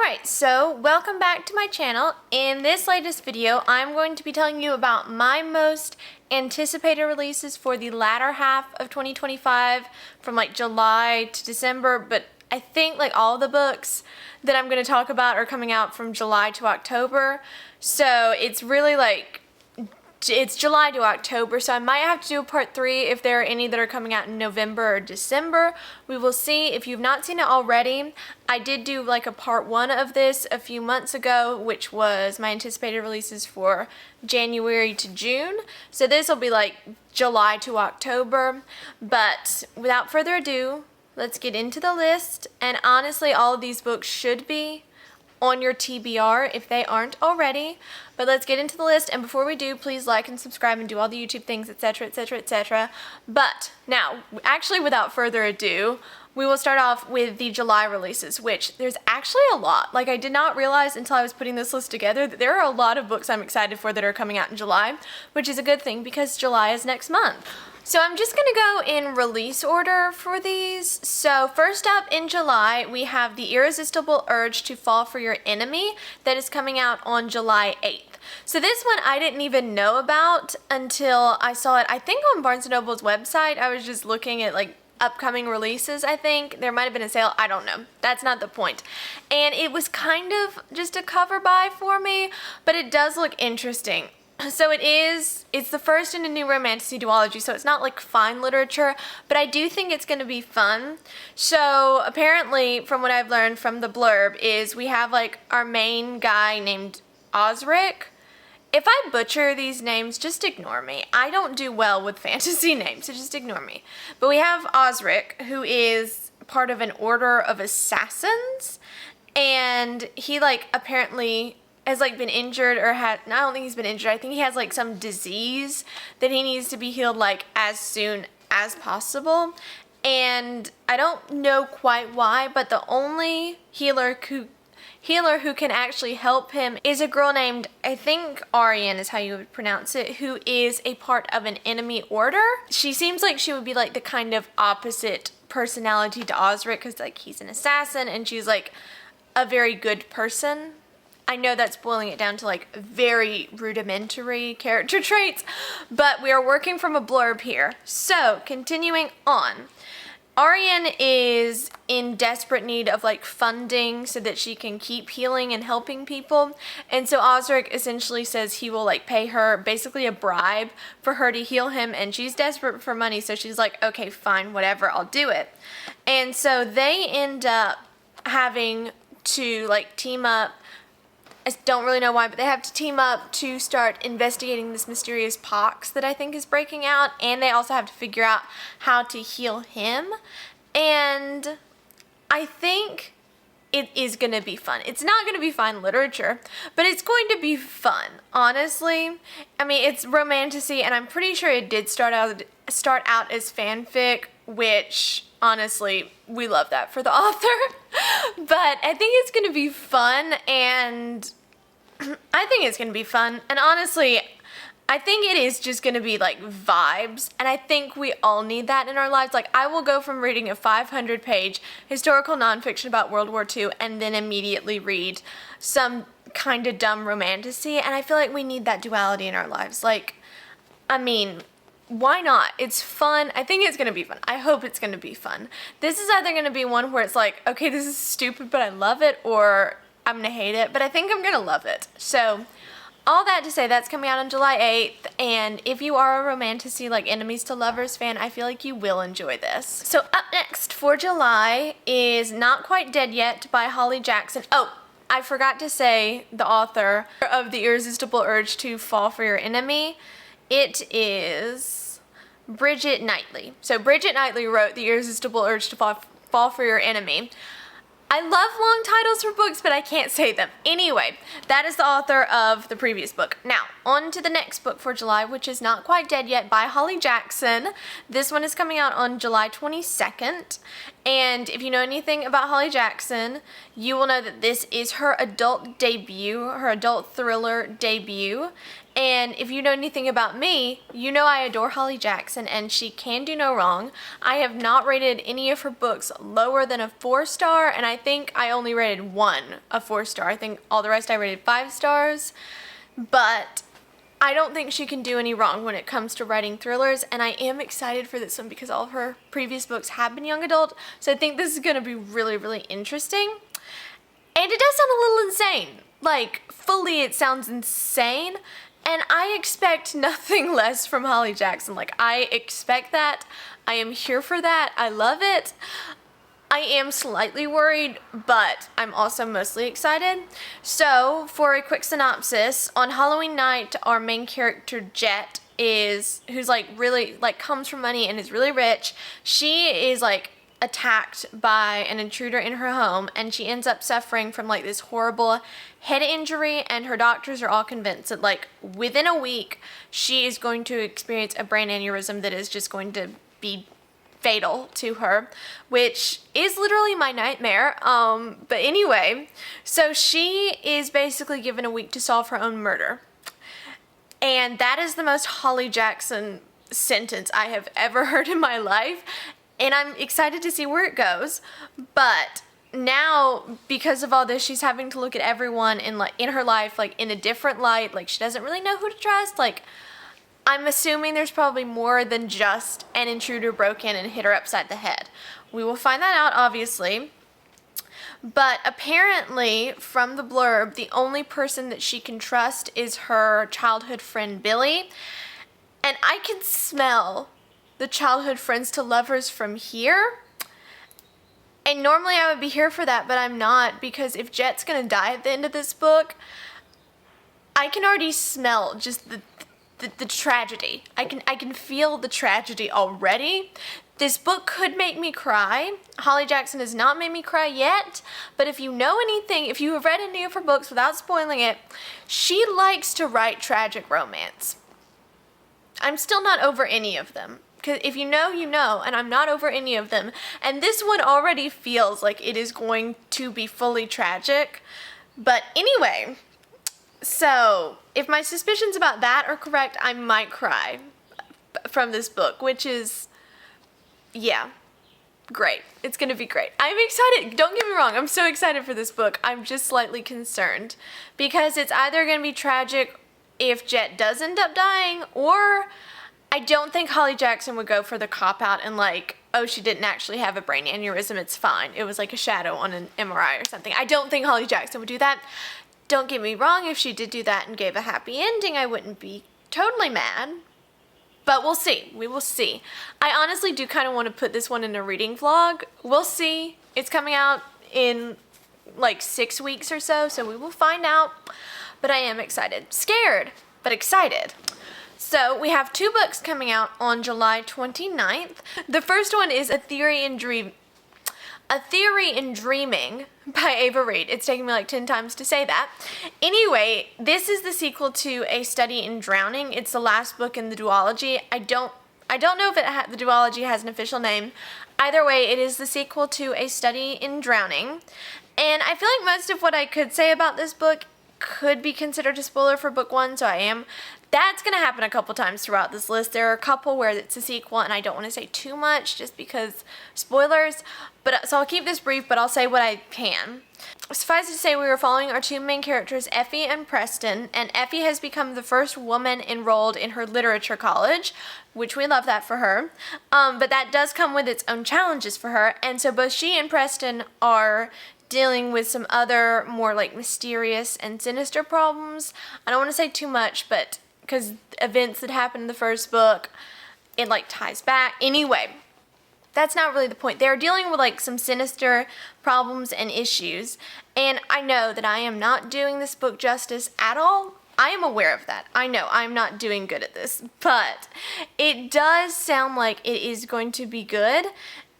Alright, so welcome back to my channel. In this latest video, I'm going to be telling you about my most anticipated releases for the latter half of 2025 from like July to December, but I think like all the books that I'm going to talk about are coming out from July to October. So it's really like it's July to October, so I might have to do a part 3 if there are any that are coming out in November or December. We will see. If you've not seen it already, I did do like a part 1 of this a few months ago, which was my anticipated releases for January to June. So this will be like July to October. But without further ado, let's get into the list. And honestly, all of these books should be on your TBR if they aren't already. But let's get into the list, and before we do, please like and subscribe and do all the YouTube things, etc, etc, etc. But now, actually without further ado, we will start off with the July releases, which there's actually a lot. Like, I did not realize until I was putting this list together that there are a lot of books I'm excited for that are coming out in July, which is a good thing because July is next month. So I'm just going to go in release order for these. So first up in July, we have The Irresistible Urge to Fall for Your Enemy that is coming out on July 8th. So this one I didn't even know about until I saw it, I think on Barnes & Noble's website. I was just looking at like upcoming releases, I think. There might have been a sale, I don't know. That's not the point. And it was kind of just a cover buy for me, but it does look interesting. So it's the first in a new romantasy duology, so it's not like fine literature, but I do think it's going to be fun. So apparently, from what I've learned from the blurb, is we have like our main guy named Osric. If I butcher these names, just ignore me. I don't do well with fantasy names, so just ignore me. But we have Osric, who is part of an order of assassins, and he like apparently has like been injured or I don't think he's been injured. I think he has like some disease that he needs to be healed like as soon as possible. And I don't know quite why, but the only healer who can actually help him is a girl named, I think Arian is how you would pronounce it, who is a part of an enemy order. She seems like she would be like the kind of opposite personality to Osric, because like he's an assassin and she's like a very good person. I know that's boiling it down to like very rudimentary character traits, but we are working from a blurb here. So, continuing on. Arian is in desperate need of like funding so that she can keep healing and helping people. And so Osric essentially says he will like pay her basically a bribe for her to heal him, and she's desperate for money, so she's like, okay, fine, whatever, I'll do it. And so they end up having to like team up. I don't really know why, but they have to team up to start investigating this mysterious pox that I think is breaking out, and they also have to figure out how to heal him. And I think it is going to be fun. It's not going to be fine literature, but it's going to be fun, honestly. I mean, it's romantasy, and I'm pretty sure it did start out as fanfic, which honestly, we love that for the author. But I think it's going to be fun, and I think it's going to be fun. And honestly, I think it is just going to be like vibes, and I think we all need that in our lives. Like, I will go from reading a 500-page historical nonfiction about World War II and then immediately read some kind of dumb romantasy, and I feel like we need that duality in our lives. Like, I mean, why not? It's fun. I think it's going to be fun. I hope it's going to be fun. This is either going to be one where it's like, okay, this is stupid, but I love it, or I'm going to hate it, but I think I'm going to love it. So, all that to say, that's coming out on July 8th, and if you are a romantasy, like enemies to lovers fan, I feel like you will enjoy this. So, up next for July is Not Quite Dead Yet by Holly Jackson. Oh, I forgot to say the author of The Irresistible Urge to Fall for Your Enemy. It is Bridget Knightley. So Bridget Knightley wrote The Irresistible Urge to Fall for Your Enemy. I love long titles for books, but I can't say them. Anyway, that is the author of the previous book. Now, on to the next book for July, which is Not Quite Dead Yet by Holly Jackson. This one is coming out on July 22nd, And if you know anything about Holly Jackson, you will know that this is her adult debut, her adult thriller debut. And if you know anything about me, you know I adore Holly Jackson and she can do no wrong. I have not rated any of her books lower than a 4-star, and I think I only rated one a 4-star. I think all the rest I rated 5 stars. But I don't think she can do any wrong when it comes to writing thrillers, and I am excited for this one because all of her previous books have been young adult, so I think this is going to be really, really interesting. And it does sound a little insane. Like, fully it sounds insane, and I expect nothing less from Holly Jackson. Like, I expect that. I am here for that. I love it. I am slightly worried, but I'm also mostly excited. So, for a quick synopsis, on Halloween night, our main character, Jet, who's like really, like, comes from money and is really rich. She is like attacked by an intruder in her home, and she ends up suffering from like this horrible head injury, and her doctors are all convinced that like within a week, she is going to experience a brain aneurysm that is just going to be fatal to her, which is literally my nightmare. But anyway, so she is basically given a week to solve her own murder. And that is the most Holly Jackson sentence I have ever heard in my life. And I'm excited to see where it goes. But now, because of all this, she's having to look at everyone in her life like in a different light. Like, she doesn't really know who to trust. Like, I'm assuming there's probably more than just an intruder broke in and hit her upside the head. We will find that out, obviously. But apparently, from the blurb, the only person that she can trust is her childhood friend, Billy. And I can smell the childhood friends to lovers from here. And normally I would be here for that, but I'm not, because if Jet's gonna die at the end of this book, I can already smell just the tragedy. I can feel the tragedy already. This book could make me cry. Holly Jackson has not made me cry yet, but if you know anything, if you have read any of her books without spoiling it, she likes to write tragic romance. I'm still not over any of them. Because if you know, you know, and I'm not over any of them. And this one already feels like it is going to be fully tragic. But anyway, so if my suspicions about that are correct, I might cry from this book, which is, yeah, great. It's going to be great. I'm excited. Don't get me wrong. I'm so excited for this book. I'm just slightly concerned because it's either going to be tragic if Jet does end up dying, or I don't think Holly Jackson would go for the cop-out and like, oh, she didn't actually have a brain aneurysm, it's fine. It was like a shadow on an MRI or something. I don't think Holly Jackson would do that. Don't get me wrong, if she did do that and gave a happy ending, I wouldn't be totally mad. But we'll see. We will see. I honestly do kind of want to put this one in a reading vlog. We'll see. It's coming out in like 6 weeks or so, so we will find out. But I am excited. Scared, but excited. So we have 2 books coming out on July 29th. The first one is A Theory in Dreaming by Ava Reed. It's taken me like 10 times to say that. Anyway, this is the sequel to A Study in Drowning. It's the last book in the duology. I don't know if the duology has an official name. Either way, it is the sequel to A Study in Drowning. And I feel like most of what I could say about this book could be considered a spoiler for book 1, so I am. That's going to happen a couple times throughout this list. There are a couple where it's a sequel, and I don't want to say too much just because spoilers. So I'll keep this brief, but I'll say what I can. Suffice it to say, we were following our 2 main characters, Effie and Preston, and Effie has become the first woman enrolled in her literature college, which we love that for her. But that does come with its own challenges for her, and so both she and Preston are dealing with some other more like mysterious and sinister problems. I don't want to say too much, but because events that happened in the first book, it like ties back. Anyway, that's not really the point. They're dealing with like some sinister problems and issues, and I know that I am not doing this book justice at all. I am aware of that. I know I'm not doing good at this, but it does sound like it is going to be good.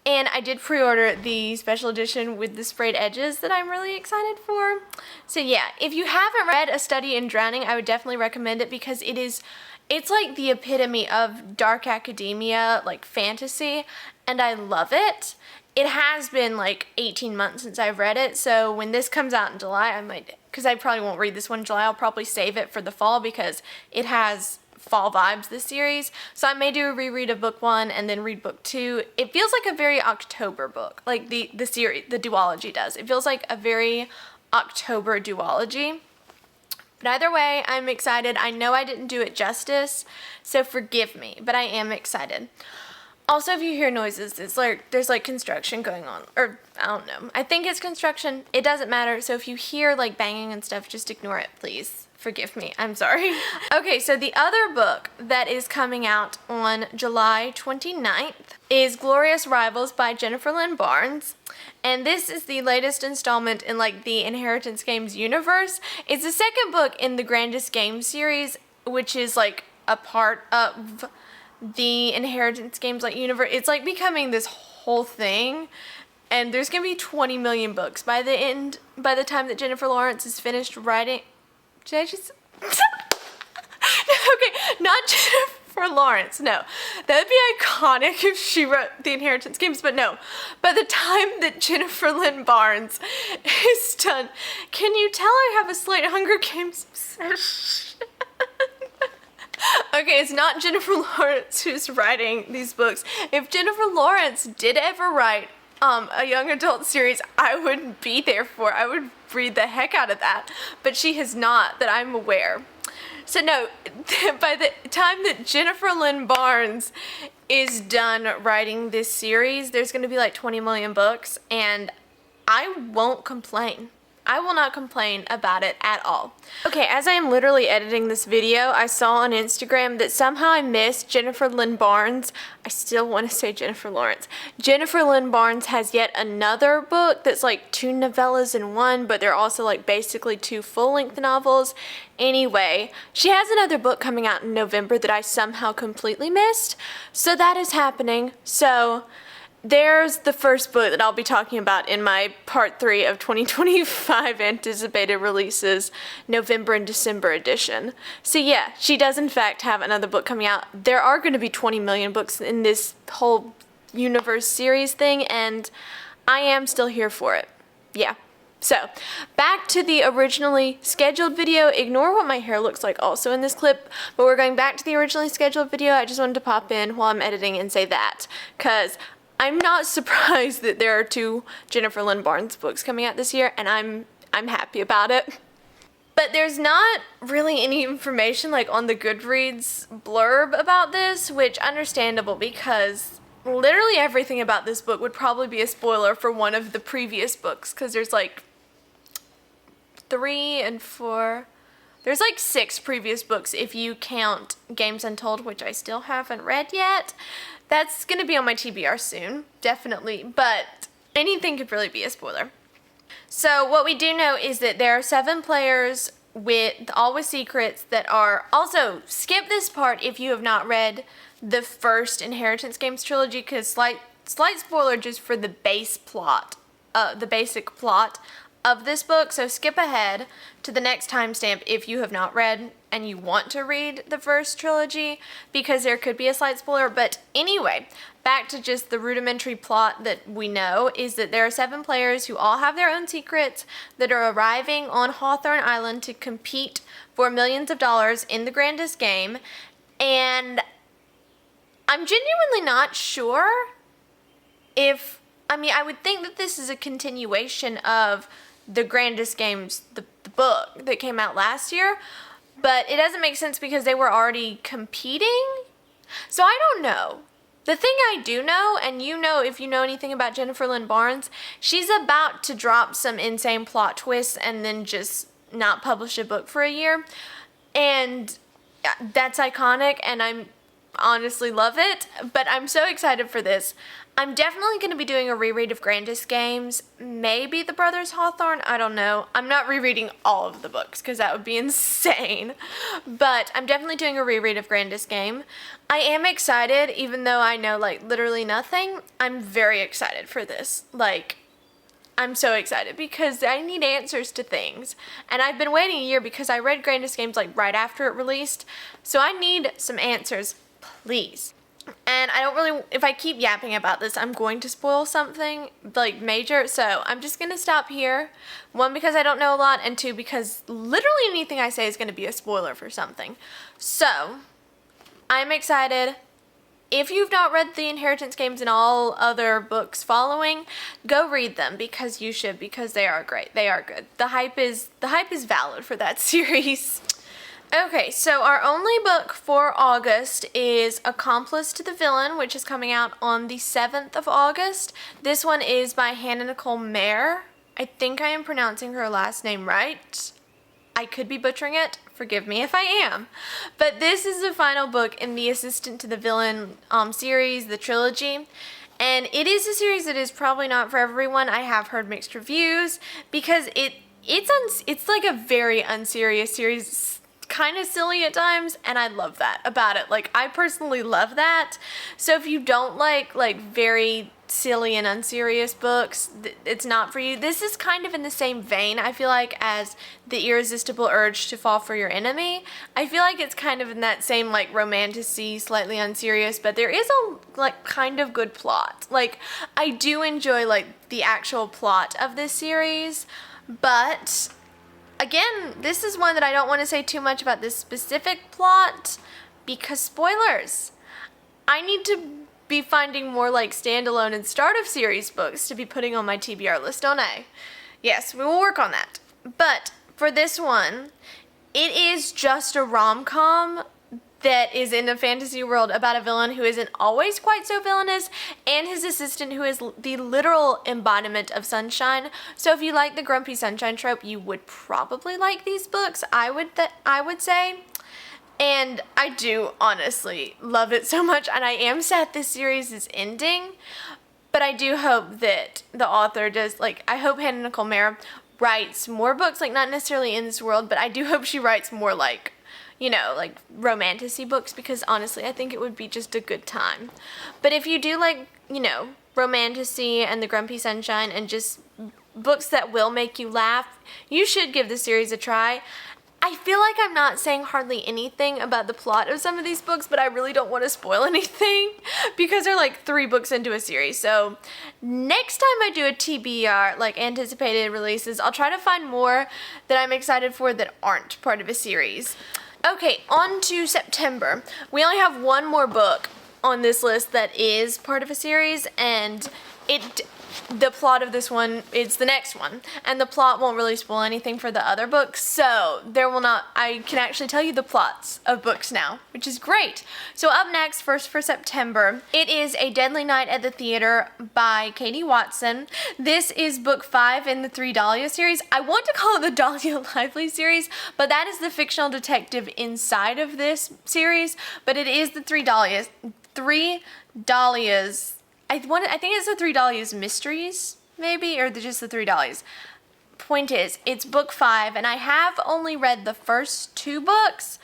And I did pre-order the special edition with the sprayed edges that I'm really excited for. So yeah, if you haven't read A Study in Drowning, I would definitely recommend it because it's like the epitome of dark academia, like fantasy, and I love it. it has been like 18 months since I've read it, so when this comes out in July, I might, because I probably won't read this one in July, I'll probably save it for the fall because it has fall vibes, this series. So I may do a reread of book 1 and then read book 2. It feels like a very October book, like the series, the duology does. It feels like a very October duology. But either way, I'm excited. I know I didn't do it justice, so forgive me, but I am excited. Also, if you hear noises, it's like there's like construction going on, or I don't know. I think it's construction. It doesn't matter. So if you hear like banging and stuff, just ignore it, please. Forgive me. I'm sorry. Okay, so the other book that is coming out on July 29th is Glorious Rivals by Jennifer Lynn Barnes. And this is the latest installment in like the Inheritance Games universe. It's the second book in the Grandest Games series, which is like a part of the Inheritance Games like universe. It's like becoming this whole thing. And there's gonna be 20 million books by the time that Jennifer Lawrence is finished writing. Did I just... Okay, not Jennifer Lawrence, no. That would be iconic if she wrote the Inheritance Games, but no. By the time that Jennifer Lynn Barnes is done, can you tell I have a slight Hunger Games obsession? Okay, it's not Jennifer Lawrence who's writing these books. If Jennifer Lawrence did ever write a young adult series, I would be there for. I would read the heck out of that. But she has not, that I'm aware. So no, by the time that Jennifer Lynn Barnes is done writing this series, there's going to be like 20 million books, and I won't complain. I will not complain about it at all. Okay, as I am literally editing this video, I saw on Instagram that somehow I missed Jennifer Lynn Barnes. I still want to say Jennifer Lawrence. Jennifer Lynn Barnes has yet another book that's like 2 novellas in one, but they're also like basically 2 full-length novels. Anyway, she has another book coming out in November that I somehow completely missed. So that is happening. So there's the first book that I'll be talking about in my part 3 of 2025 anticipated releases, November and December edition. So yeah, she does in fact have another book coming out. There are going to be 20 million books in this whole universe series thing, and I am still here for it. Yeah. So, back to the originally scheduled video. Ignore what my hair looks like also in this clip, but we're going back to the originally scheduled video. I just wanted to pop in while I'm editing and say that, because I'm not surprised that there are 2 Jennifer Lynn Barnes books coming out this year, and I'm happy about it. But there's not really any information like on the Goodreads blurb about this, which understandable because literally everything about this book would probably be a spoiler for one of the previous books, because there's like 3 and 4. There's like 6 previous books if you count Games Untold, which I still haven't read yet. That's going to be on my TBR soon, definitely, but anything could really be a spoiler. So what we do know is that there are 7 players all with secrets that are... Also, skip this part if you have not read the first Inheritance Games trilogy, because slight spoiler just for the basic plot of this book, so skip ahead to the next timestamp if you have not read and you want to read the first trilogy, because there could be a slight spoiler. But anyway, back to just the rudimentary plot that we know is that there are 7 players who all have their own secrets that are arriving on Hawthorne Island to compete for millions of dollars in the Grandest Game, and I'm genuinely not sure if... I mean, I would think that this is a continuation of the Grandest Games, the book that came out last year, but it doesn't make sense because they were already competing. So I don't know. The thing I do know, and you know if you know anything about Jennifer Lynn Barnes, she's about to drop some insane plot twists and then just not publish a book for a year. And that's iconic, and I'm honestly love it, but I'm so excited for this. I'm definitely going to be doing a reread of Grandest Games, maybe The Brothers Hawthorne, I don't know. I'm not rereading all of the books because that would be insane, but I'm definitely doing a reread of Grandest Game. I am excited, even though I know like literally nothing. I'm very excited for this. Like, I'm so excited because I need answers to things, and I've been waiting a year because I read Grandest Games like right after it released, so I need some answers, please. And I don't really, if I keep yapping about this, I'm going to spoil something, like, major. So I'm just going to stop here. One, because I don't know a lot, and two, because literally anything I say is going to be a spoiler for something. So, I'm excited. If you've not read the Inheritance Games and all other books following, go read them, because you should, because they are great. They are good. The hype is valid for that series. Okay, so our only book for August is Accomplice to the Villain, which is coming out on the 7th of August. This one is by Hannah Nicole Mayer. I think I am pronouncing her last name right. I could be butchering it. Forgive me if I am. But this is the final book in the Assistant to the Villain series, the trilogy. And it is a series that is probably not for everyone. I have heard mixed reviews because it's like a very unserious series, kind of silly at times, and I love that about it. Like, I personally love that. So if you don't like very silly and unserious books, it's not for you. This is kind of in the same vein, I feel like, as The Irresistible Urge to Fall for Your Enemy. I feel like it's kind of in that same, like, romantic-y, slightly unserious, but there is a, like, kind of good plot. Like, I do enjoy, like, the actual plot of this series, but again, this is one that I don't want to say too much about this specific plot, because spoilers. I need to be finding more like standalone and start of series books to be putting on my TBR list, don't I? Yes, we will work on that. But for this one, it is just a rom-com that is in a fantasy world about a villain who isn't always quite so villainous, and his assistant who is the literal embodiment of sunshine. So if you like the grumpy sunshine trope, you would probably like these books, I would say. And I do honestly love it so much, and I am sad this series is ending, but I do hope that the author does, like, I hope Hannah Nicole Mayer writes more books, like, not necessarily in this world, but I do hope she writes more, like, you know, like, romantic-y books, because honestly, I think it would be just a good time. But if you do like, you know, romantic-y and the grumpy sunshine and just books that will make you laugh, you should give the series a try. I feel like I'm not saying hardly anything about the plot of some of these books, but I really don't want to spoil anything because they're like 3 books into a series. So next time I do a TBR, like anticipated releases, I'll try to find more that I'm excited for that aren't part of a series. Okay, on to September. We only have one more book on this list that is part of a series, and the plot of this one is the next one, and the plot won't really spoil anything for the other books, so I can actually tell you the plots of books now, which is great. So up next, first for September, it is A Deadly Night at the Theater by Katie Watson. This is book 5 in the 3 Dahlia series. I want to call it the Dahlia Lively series, but that is the fictional detective inside of this series, but it is the 3 Dahlias. I think it's the 3 Dahlias Mysteries, maybe, or just the 3 Dahlias. Point is, it's book 5, and I have only read the first 2 books,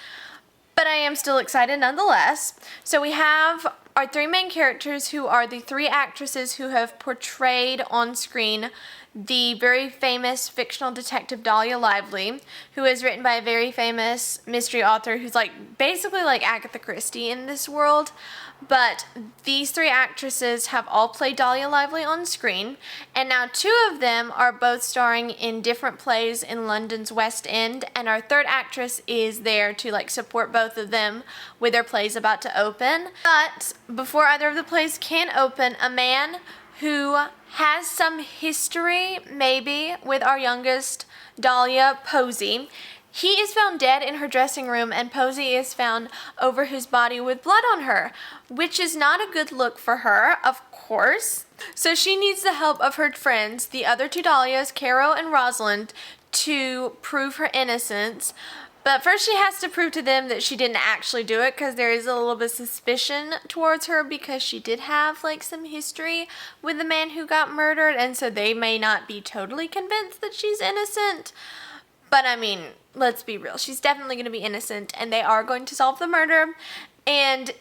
but I am still excited nonetheless. So we have our 3 main characters, who are the 3 actresses who have portrayed on screen the very famous fictional detective Dahlia Lively, who is written by a very famous mystery author who's like basically like Agatha Christie in this world. But these 3 actresses have all played Dahlia Lively on screen, and now 2 of them are both starring in different plays in London's West End, and our 3rd actress is there to like support both of them with their plays about to open. But before either of the plays can open, a man who has some history, maybe, with our youngest Dahlia, Posey. He is found dead in her dressing room, and Posey is found over his body with blood on her, which is not a good look for her, of course. So she needs the help of her friends, the other 2 Dahlias, Caro and Rosalind, to prove her innocence. But first she has to prove to them that she didn't actually do it, because there is a little bit of suspicion towards her, because she did have like some history with the man who got murdered, and so they may not be totally convinced that she's innocent. But I mean, let's be real, she's definitely going to be innocent, and they are going to solve the murder. And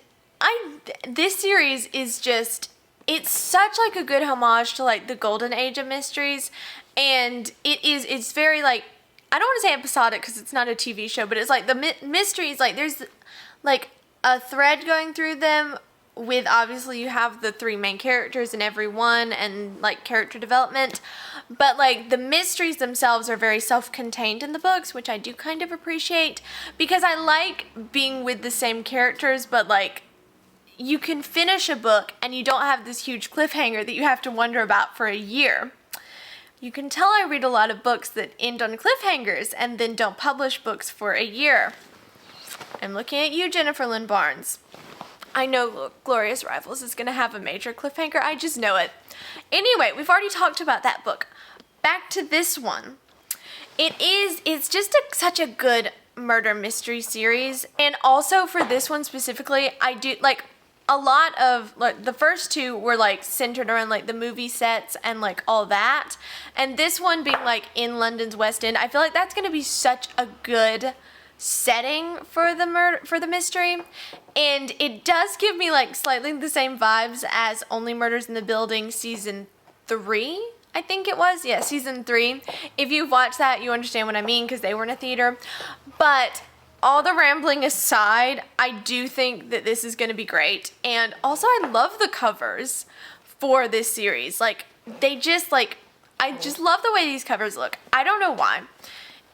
this series is just, it's such like a good homage to like the golden age of mysteries, and it's very like, I don't want to say episodic because it's not a TV show, but it's like the mysteries, like there's like a thread going through them with obviously you have the 3 main characters in every one and like character development, but like the mysteries themselves are very self-contained in the books, which I do kind of appreciate because I like being with the same characters, but like you can finish a book and you don't have this huge cliffhanger that you have to wonder about for a year. You can tell I read a lot of books that end on cliffhangers and then don't publish books for a year. I'm looking at you, Jennifer Lynn Barnes. I know Glorious Rivals is going to have a major cliffhanger. I just know it. Anyway, we've already talked about that book. Back to this one. It's just such a good murder mystery series. And also for this one specifically, I do like a lot of like the first 2 were like centered around like the movie sets and like all that. And this one being like in London's West End, I feel like that's going to be such a good setting for the mystery, and it does give me like slightly the same vibes as Only Murders in the Building season 3, I think it was. Yeah, season 3. If you've watched that, you understand what I mean because they were in a theater. But all the rambling aside, I do think that this is going to be great, and also I love the covers for this series. Like they just like I just love the way these covers look. I don't know why.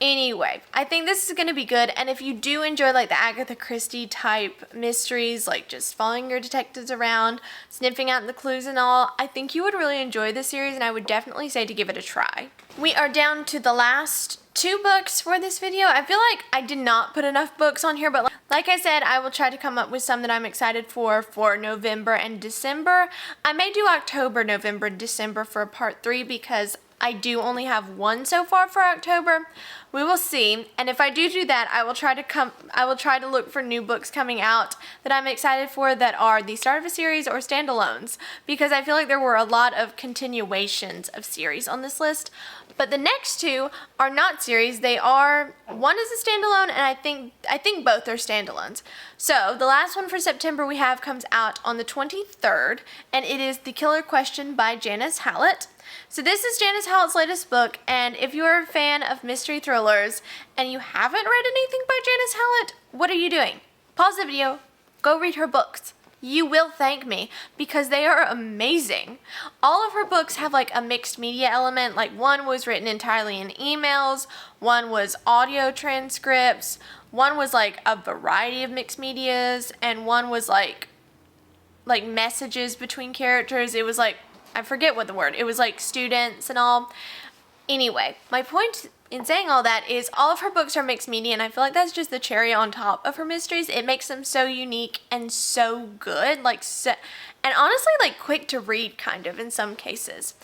Anyway, I think this is going to be good, and if you do enjoy like the Agatha Christie type mysteries, like just following your detectives around, sniffing out the clues and all, I think you would really enjoy this series, and I would definitely say to give it a try. We are down to the last 2 books for this video. I feel like I did not put enough books on here, but like I said, I will try to come up with some that I'm excited for November and December. I may do October, November, and December for part 3 because I do only have 1 so far for October. We will see, and if I do that, I will try to look for new books coming out that I'm excited for that are the start of a series or standalones, because I feel like there were a lot of continuations of series on this list. But the next 2 are not series. They are, one is a standalone, and I think both are standalones. So the last one for September we have comes out on the 23rd, and it is The Killer Question by Janice Hallett. So this is Janice Hallett's latest book, and if you are a fan of mystery thrillers and you haven't read anything by Janice Hallett, what are you doing? Pause the video, go read her books. You will thank me because they are amazing. All of her books have like a mixed media element. Like one was written entirely in emails, one was audio transcripts, one was like a variety of mixed medias, and one was like messages between characters. It was like, I forget what the word, it was like students and all. Anyway, my point in saying all that is all of her books are mixed media, and I feel like that's just the cherry on top of her mysteries. It makes them so unique and so good, and honestly like quick to read kind of in some cases.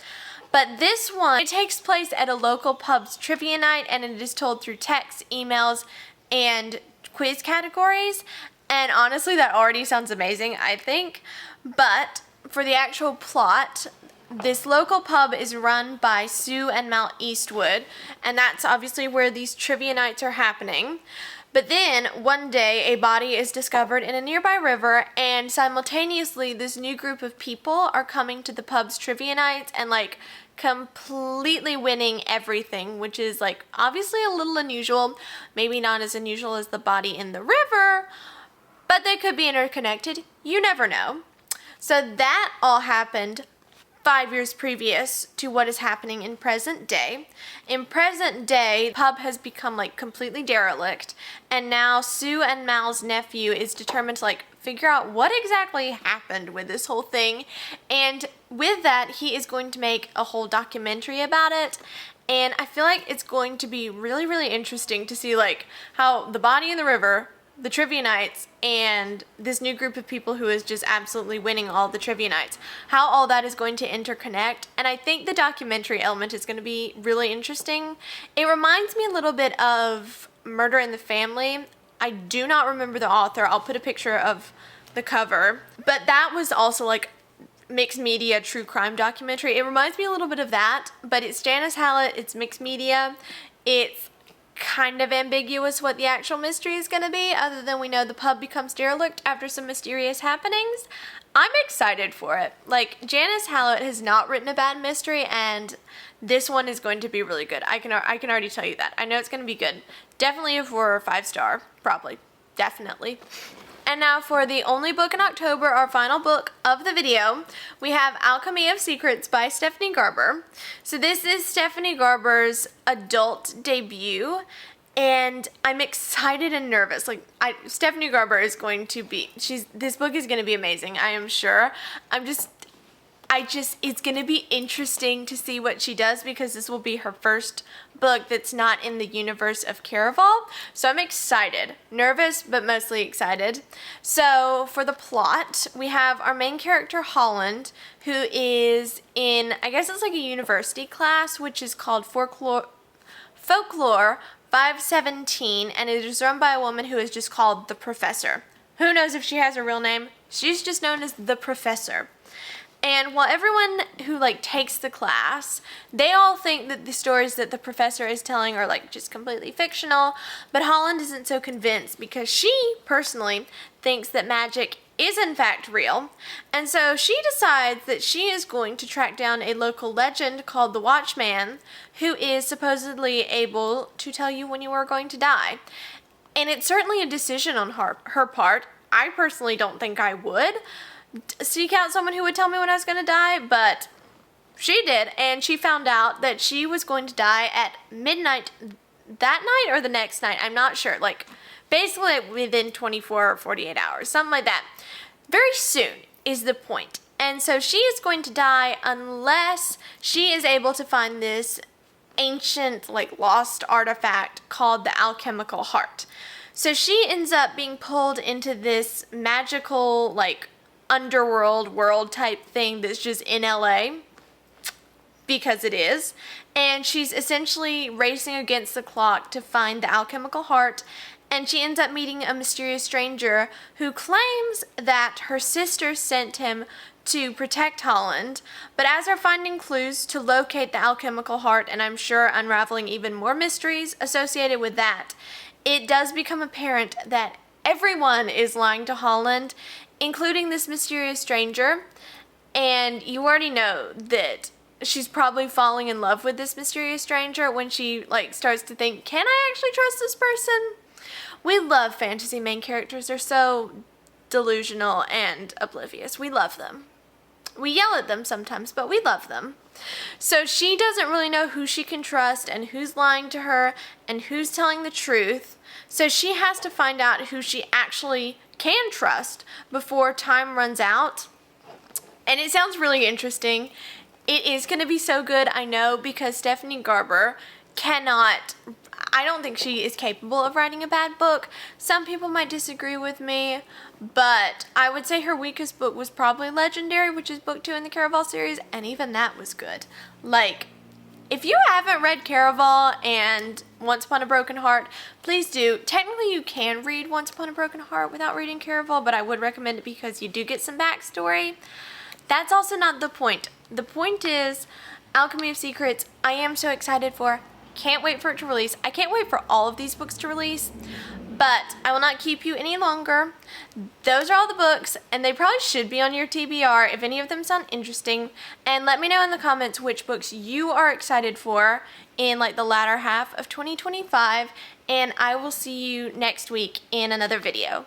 But this one, it takes place at a local pub's trivia night, and it is told through text, emails, and quiz categories. And honestly, that already sounds amazing, I think. But for the actual plot, this local pub is run by Sue and Mal Eastwood, and that's obviously where these trivia nights are happening. But then, one day, a body is discovered in a nearby river, and simultaneously, this new group of people are coming to the pub's trivia nights and, like, completely winning everything, which is, like, obviously a little unusual. Maybe not as unusual as the body in the river, but they could be interconnected. You never know. So that all happened 5 years previous to what is happening in present day. In present day, the pub has become like completely derelict, and now Sue and Mal's nephew is determined to like figure out what exactly happened with this whole thing, and with that he is going to make a whole documentary about it. And I feel like it's going to be really, really interesting to see like how the body in the river, the trivia nights, and this new group of people who is just absolutely winning all the trivia nights, how all that is going to interconnect. And I think the documentary element is going to be really interesting. It reminds me a little bit of Murder in the Family. I do not remember the author. I'll put a picture of the cover. But that was also like mixed media true crime documentary. It reminds me a little bit of that, but it's Janice Hallett, it's mixed media. It's kind of ambiguous what the actual mystery is going to be, other than we know the pub becomes derelict after some mysterious happenings. I'm excited for it. Like, Janice Hallett has not written a bad mystery, and this one is going to be really good. I can already tell you that. I know it's going to be good. Definitely a 4 or 5 star, probably. Definitely. And now for the only book in October, our final book of the video, we have Alchemy of Secrets by Stephanie Garber. So this is Stephanie Garber's adult debut, and I'm excited and nervous. Like, Stephanie Garber is going to be, this book is going to be amazing, I am sure. It's going to be interesting to see what she does, because this will be her first book that's not in the universe of Caraval. So I'm excited, nervous, but mostly excited. So for the plot, we have our main character, Holland, who is in, I guess it's like a university class, which is called Folklore 517, and it is run by a woman who is just called the Professor. Who knows if she has a real name? She's just known as the Professor. And while everyone who takes the class, they all think that the stories that the professor is telling are just completely fictional, but Holland isn't so convinced, because she personally thinks that magic is in fact real. And so she decides that she is going to track down a local legend called the Watchman, who is supposedly able to tell you when you are going to die. And it's certainly a decision on her part. I personally don't think I would seek out someone who would tell me when I was going to die, but she did, and she found out that she was going to die at midnight that night or the next night. I'm not sure. Basically within 24 or 48 hours, something like that. Very soon is the point. And so she is going to die unless she is able to find this ancient, lost artifact called the alchemical heart. So she ends up being pulled into this magical, underworld world type thing that's just in LA, because it is, and she's essentially racing against the clock to find the alchemical heart, and she ends up meeting a mysterious stranger who claims that her sister sent him to protect Holland. But as they're finding clues to locate the alchemical heart, and I'm sure unraveling even more mysteries associated with that, it does become apparent that everyone is lying to Holland, including this mysterious stranger. And you already know that she's probably falling in love with this mysterious stranger when she starts to think, can I actually trust this person? We love fantasy main characters. They're so delusional and oblivious. We love them. We yell at them sometimes, but we love them. So she doesn't really know who she can trust and who's lying to her and who's telling the truth. So she has to find out who she actually can trust before time runs out. And it sounds really interesting. It is going to be so good, I know, because Stephanie Garber I don't think she is capable of writing a bad book. Some people might disagree with me, but I would say her weakest book was probably Legendary, which is book 2 in the Caraval series, and even that was good. If you haven't read Caraval and Once Upon a Broken Heart, please do. Technically, you can read Once Upon a Broken Heart without reading Caraval, but I would recommend it because you do get some backstory. That's also not the point. The point is, Alchemy of Secrets, I am so excited for. Can't wait for it to release. I can't wait for all of these books to release, but I will not keep you any longer. Those are all the books, and they probably should be on your TBR if any of them sound interesting. And let me know in the comments which books you are excited for in the latter half of 2025, and I will see you next week in another video.